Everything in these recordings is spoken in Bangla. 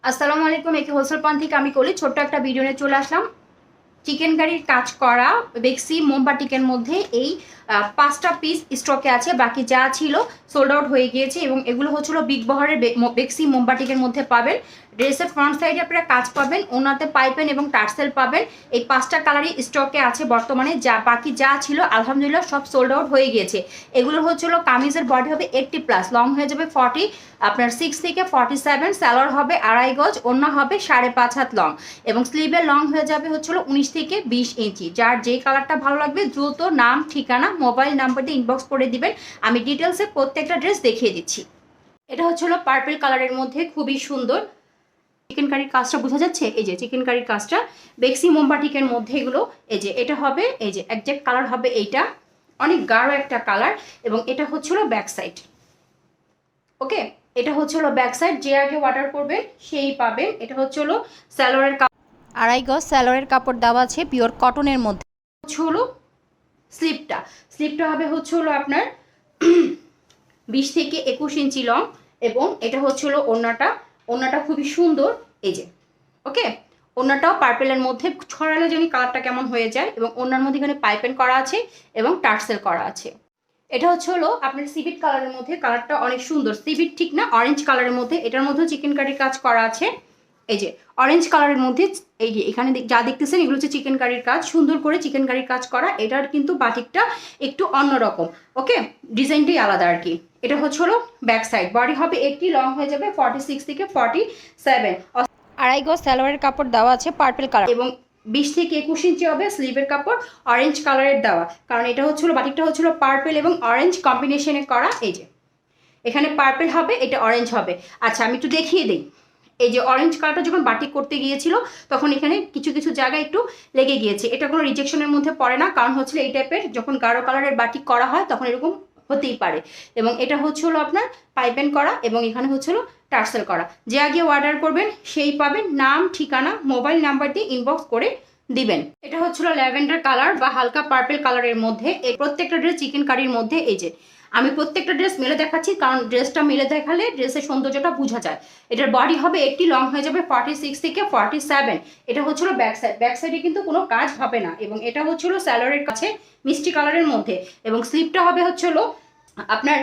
আসসালামু আলাইকুম। একে হোলসেল পয়েন্ট থেকে আমি করি ছোট্ট একটা ভিডিও নিয়ে চলে আসলাম। চিকেন কারির কাজ করা বেক্সি মোমবাটিকের মধ্যে এই 5টা পিস স্টকে আছে, বাকি যা ছিল সোল্ড আউট হয়ে গিয়েছে এবং এগুলো হচ্ছিল বিগ বহরের বেক্সি মোমবাটিকের মধ্যে পাবেন। ড্রেসের ফ্রন্ট সাইডে আপনারা কাজ পাবেন, ওনাতে পাইপেন এবং টার্সেল পাবেন। এই 5টা কালারই স্টকে আছে বর্তমানে, যা বাকি যা ছিল আলহামদুলিল্লাহ সব সোল্ড আউট হয়ে গিয়েছে। এগুলো হচ্ছিল কামিজের বডি হবে 80+, লং হয়ে যাবে 40, আপনার 6 থেকে 47, স্যালোয়ার হবে 2.5 গজ, ওড়না হবে 5.5 হাত লং এবং স্লিভের লং হয়ে যাবে হচ্ছিল 19 থেকে 20 ইঞ্চি। যার যেই কালারটা ভালো লাগবে দ্রুত নাম, ঠিকানা, মোবাইল নাম্বার দিয়ে ইনবক্স করে দিবেন। আমি ডিটেলসে প্রত্যেকটা ড্রেস দেখিয়ে দিচ্ছি। এটা হচ্ছিল পার্পল কালারের মধ্যে খুবই সুন্দর চিকেন কারির কাজটা বোঝা যাচ্ছে। এই যে চিকেন কারির কাজটা বেক্সি মোমবাটিকের মধ্যে এগুলো, এই যে এটা হবে, এই যে একজ্যাক্ট কালার হবে এইটা, অনেক গাঢ় একটা কালার এবং এটা হচ্ছিল ব্যাক সাইড। ওকে, এটা হচ্ছিল ব্যাক সাইড। যে আগে অর্ডার করবে সেই পাবেন। এটা হচ্ছিল স্যালোয়ারের কাপড়, 2.5 গজ স্যালোয়ারের কাপড় দেওয়া আছে পিওর কটনের মধ্যে। হচ্ছিল স্লিপটা হবে হচ্ছিল আপনার 20 থেকে 21 ইঞ্চি লং এবং এটা হচ্ছিল ওড়নাটা খুবই সুন্দর। এই যে ওকে, ওড়নাটাও পার্পেলের মধ্যে, ছড়ালে জানি কালারটা কেমন হয়ে যায় এবং ওড়নার মধ্যে এখানে পাইপেন করা আছে এবং টার্সেল করা আছে। এটা হচ্ছে হলো আপনার সিভিট কালারের মধ্যে, কালারটা অনেক সুন্দর, সিভিট ঠিক না, অরেঞ্জ কালারের মধ্যে। এটার মধ্যেও চিকেন কারির কাজ করা আছে। এই যে অরেঞ্জ কালারের মধ্যে, এই যে এখানে যা দেখতেছেন এগুলো হচ্ছে চিকেন কারির কাজ, সুন্দর করে চিকেন কারির কাজ করা। এটার কিন্তু বাটিকটা একটু অন্যরকম, ওকে, ডিজাইনটাই আলাদা আর কি। এটা হচ্ছে হলো ব্যাক সাইড, বডি হবে 80, লং হয়ে যাবে 46 থেকে 47, 2.5 গজ স্যালোয়ারের কাপড় দেওয়া আছে পার্পল কালার এবং 20 থেকে 21 ইঞ্চি হবে স্লিভের কাপড়, অরেঞ্জ কালারের দেওয়া, কারণ এটা হচ্ছিল বাটিকটা হচ্ছিল পার্পল এবং অরেঞ্জ কম্বিনেশনে করা। এই যে এখানে পার্পল হবে, এটা অরেঞ্জ হবে। আচ্ছা আমি একটু দেখিয়ে দিই। এই যে অরেঞ্জ কালারটা যখন বাটিক করতে গিয়েছিল তখন এখানে কিছু কিছু জায়গায় একটু লেগে গিয়েছে। এটা কোনো রিজেকশনের মধ্যে পড়ে না, কারণ হচ্ছিল এই টাইপের যখন গাঢ় কালারের বাটিক করা হয় তখন এরকম হতেই পারে। এবং এটা হচ্ছিল আপনার পাইপেন করা এবং এখানে হচ্ছিল টার্সেল করা। যে আগে অর্ডার করবেন সেই পাবেন, নাম, ঠিকানা, মোবাইল নাম্বার দিয়ে ইনবক্স করে দিবেন। এটা হচ্ছিল ল্যাভেন্ডার কালার বা হালকা পার্পল কালারের মধ্যে। এই প্রত্যেকটা ড্রেস চিকেন কারির মধ্যে। এই যে আমি প্রত্যেকটা ড্রেস মেলে দেখাচ্ছি, কারণ ড্রেসটা মেলে দেখালে ড্রেসের সৌন্দর্যটা বোঝা যায়। এটার বডি হবে 80, লং হয়ে যাবে 46 থেকে 47। এটা হচ্ছিল ব্যাক সাইড, ব্যাক সাইডে কিন্তু কোনো কাজ হবে না এবং এটা হচ্ছিল স্যালোয়ারের কাছে মিষ্টি কালারের মধ্যে এবং স্লিপটা হবে হচ্ছিল আপনার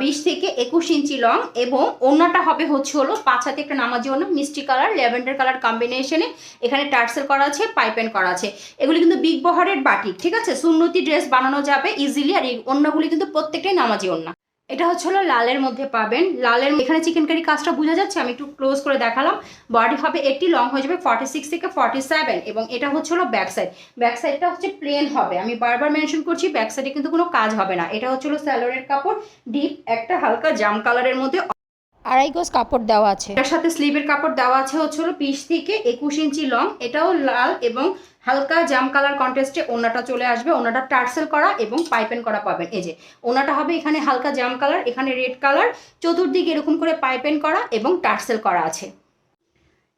20 থেকে 21 ইঞ্চি লং এবং ওড়নাটা হবে হচ্ছে হলো 5 হাতে একটা নামাজি ওড়না, মিষ্টি কালার ল্যাভেন্ডার কালার কম্বিনেশনে। এখানে টার্সেল করা আছে, পাইপেন করা আছে। এগুলি কিন্তু বিগ বহরের বাটিক, ঠিক আছে, সুন্নতি ড্রেস বানানো যাবে ইজিলি। আর এই ওড়নাগুলি কিন্তু প্রত্যেকটাই নামাজি ওড়না। এটা হচ্ছে হলো লালের মধ্যে পাবেন, লালের এখানে চিকেন কারি কাজটা বোঝা যাচ্ছে, আমি একটু ক্লোজ করে দেখালাম। বডি হবে 80, লং হয়ে যাবে 46 থেকে 47 এবং এটা হচ্ছে হলো ব্যাক সাইড। ব্যাক সাইডটা হচ্ছে প্লেন হবে, আমি বারবার মেনশন করছি ব্যাক সাইডে কিন্তু কোনো কাজ হবে না। এটা হচ্ছে হলো স্যালোয়ারের কাপড়, ডিপ একটা হালকা জাম কালারের মধ্যে, 2.5 গজ কাপড় দেওয়া আছে। এটার সাথে স্লিভের কাপড় দেওয়া আছে হচ্ছে হলো 20 থেকে 21 ইঞ্চি লং। এটাও লাল এবং হালকা জাম কালার কন্ট্রাস্টে ওড়নাটা চলে আসবে। ওড়নাটা টার্সেল করা এবং পাইপেন করা পাবেন। এই যে ওড়নাটা হবে এখানে হালকা জাম কালার, এখানে রেড কালার, চতুর্দিকে এরকম করে পাইপেন করা এবং টার্সেল করা আছে।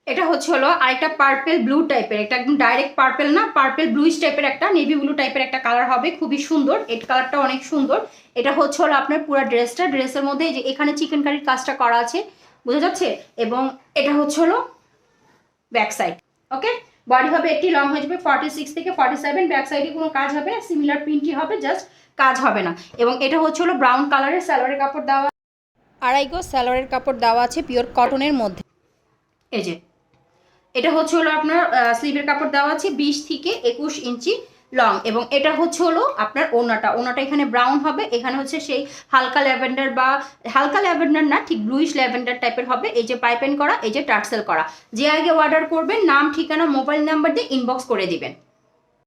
এটা হচ্ছে হলো আরেকটা পার্পেল ব্লু টাইপের, এটা একদম ডাইরেক্ট পার্পেল না, পার্পেল ব্লুইশ টাইপের একটা নেভি ব্লু টাইপের একটা কালার হবে, খুবই সুন্দর। এই কালারটা অনেক সুন্দর। এটা হচ্ছে হলো আপনার পুরো ড্রেসটা, ড্রেসের মধ্যে এই যে এখানে চিকেন কারির কাজটা করা আছে, বোঝা যাচ্ছে। এবং এটা হচ্ছে হলো ব্যাক সাইড, ওকে, বডি হবে 80, লং হয়ে যাবে 46 থেকে 47। ব্যাক সাইডে কোনো কাজ হবে, সিমিলার প্রিন্টই হবে, জাস্ট কাজ হবে না। এবং এটা হচ্ছে হলো ব্রাউন কালারের স্যালোয়ারের কাপড় দেওয়া, 2.5 গজ স্যালোয়ারের কাপড় দেওয়া আছে পিওর কটনের মধ্যে। এই যে এটা হচ্ছে হলো আপনার স্লিভের কাপড় দেওয়া আছে 20 থেকে 21 ইঞ্চি লং এবং এটা হচ্ছে হলো আপনার ওড়নাটা এখানে ব্রাউন হবে, এখানে হচ্ছে সেই হালকা ল্যাভেন্ডার বা হালকা ল্যাভেন্ডার না, ঠিক ব্লুইশ ল্যাভেন্ডার টাইপের হবে। এই যে পাইপেন করা, এই যে টার্সেল করা। যে আগে অর্ডার করবেন নাম, ঠিকানা, মোবাইল নাম্বার দিয়ে ইনবক্স করে দিবেন।